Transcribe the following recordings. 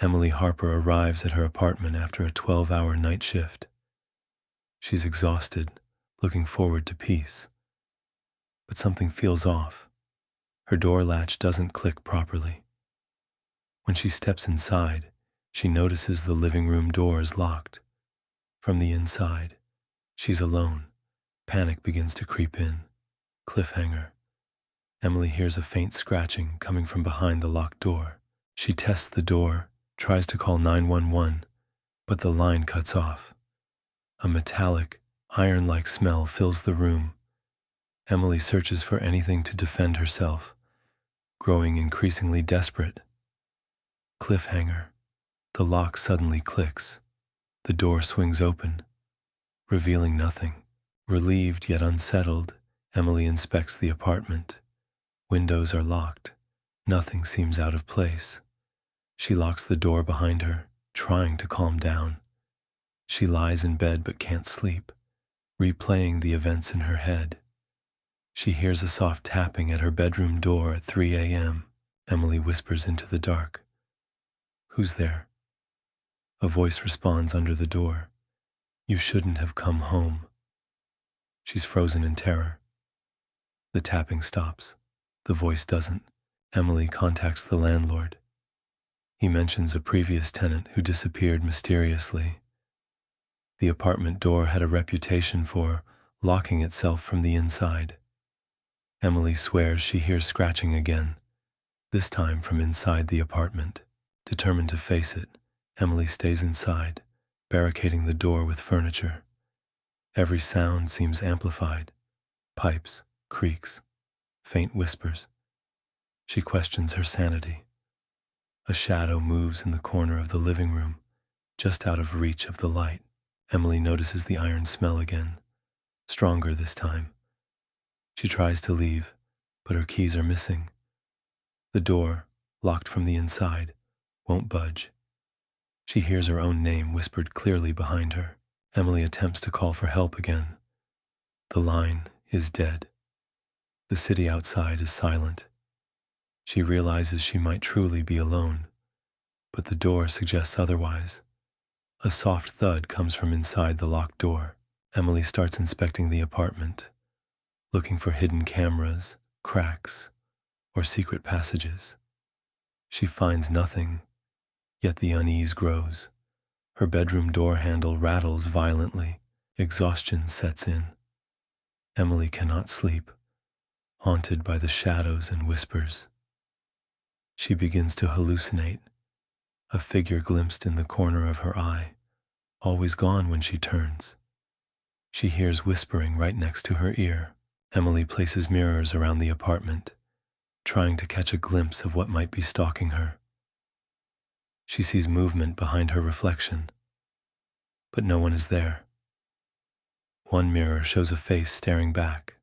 Emily Harper arrives at her apartment after a 12-hour night shift. She's exhausted, looking forward to peace. But something feels off. Her door latch doesn't click properly. When she steps inside, she notices the living room door is locked. From the inside, she's alone. Panic begins to creep in. Cliffhanger. Emily hears a faint scratching coming from behind the locked door. She tests the door, tries to call 911, but the line cuts off. A metallic, iron-like smell fills the room. Emily searches for anything to defend herself, growing increasingly desperate. Cliffhanger. The lock suddenly clicks. The door swings open, revealing nothing. Relieved yet unsettled, Emily inspects the apartment. Windows are locked. Nothing seems out of place. She locks the door behind her, trying to calm down. She lies in bed but can't sleep, replaying the events in her head. She hears a soft tapping at her bedroom door at 3 a.m. Emily whispers into the dark. "Who's there?" A voice responds under the door. "You shouldn't have come home." She's frozen in terror. The tapping stops. The voice doesn't. Emily contacts the landlord. He mentions a previous tenant who disappeared mysteriously. The apartment door had a reputation for locking itself from the inside. Emily swears she hears scratching again, this time from inside the apartment. Determined to face it, Emily stays inside, barricading the door with furniture. Every sound seems amplified. Pipes, creaks, faint whispers. She questions her sanity. A shadow moves in the corner of the living room, just out of reach of the light. Emily notices the iron smell again, stronger this time. She tries to leave, but her keys are missing. The door, locked from the inside, won't budge. She hears her own name whispered clearly behind her. Emily attempts to call for help again. The line is dead. The city outside is silent. She realizes she might truly be alone, but the door suggests otherwise. A soft thud comes from inside the locked door. Emily starts inspecting the apartment, looking for hidden cameras, cracks, or secret passages. She finds nothing, yet the unease grows. Her bedroom door handle rattles violently. Exhaustion sets in. Emily cannot sleep, haunted by the shadows and whispers. She begins to hallucinate, a figure glimpsed in the corner of her eye, always gone when she turns. She hears whispering right next to her ear. Emily places mirrors around the apartment, trying to catch a glimpse of what might be stalking her. She sees movement behind her reflection, but no one is there. One mirror shows a face staring back,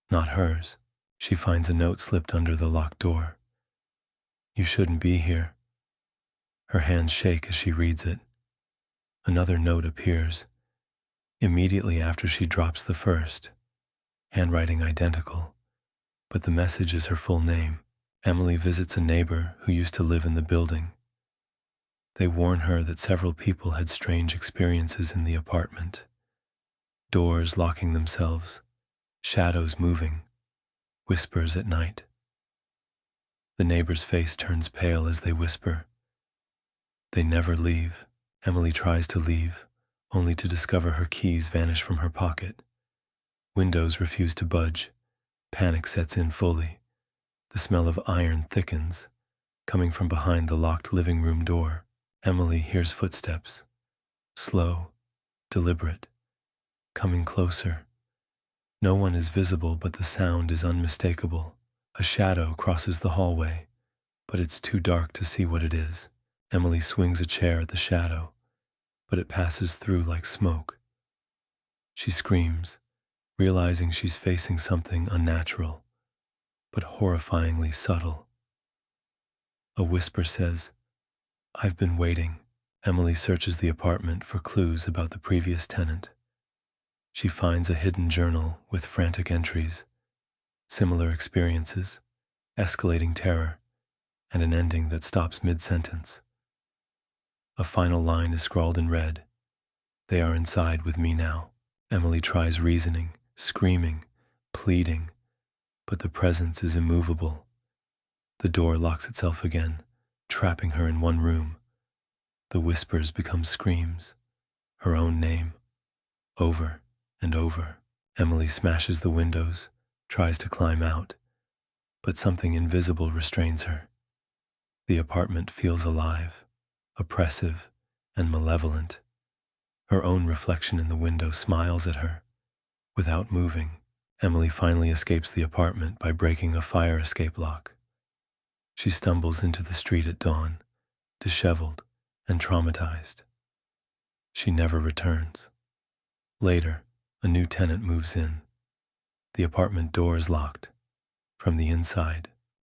not hers. She finds a note slipped under the locked door. "You shouldn't be here." Her hands shake as she reads it. Another note appears, immediately after she drops the first, handwriting identical, but the message is her full name. Emily visits a neighbor who used to live in the building. They warn her that several people had strange experiences in the apartment. Doors locking themselves, shadows moving, whispers at night. The neighbor's face turns pale as they whisper. They never leave. Emily tries to leave, only to discover her keys vanish from her pocket. Windows refuse to budge. Panic sets in fully. The smell of iron thickens, coming from behind the locked living room door. Emily hears footsteps, slow, deliberate, coming closer. No one is visible, but the sound is unmistakable. A shadow crosses the hallway, but it's too dark to see what it is. Emily swings a chair at the shadow, but it passes through like smoke. She screams, realizing she's facing something unnatural, but horrifyingly subtle. A whisper says, "I've been waiting." Emily searches the apartment for clues about the previous tenant. She finds a hidden journal with frantic entries, similar experiences, escalating terror, and an ending that stops mid-sentence. A final line is scrawled in red. They are inside with me now. Emily tries reasoning, screaming, pleading, but the presence is immovable. The door locks itself again, trapping her in one room. The whispers become screams, her own name, over and over. Emily smashes the windows, tries to climb out, but something invisible restrains her. The apartment feels alive, oppressive, and malevolent. Her own reflection in the window smiles at her. Without moving, Emily finally escapes the apartment by breaking a fire escape lock. She stumbles into the street at dawn, disheveled and traumatized. She never returns. Later, a new tenant moves in. The apartment door is locked. From the inside,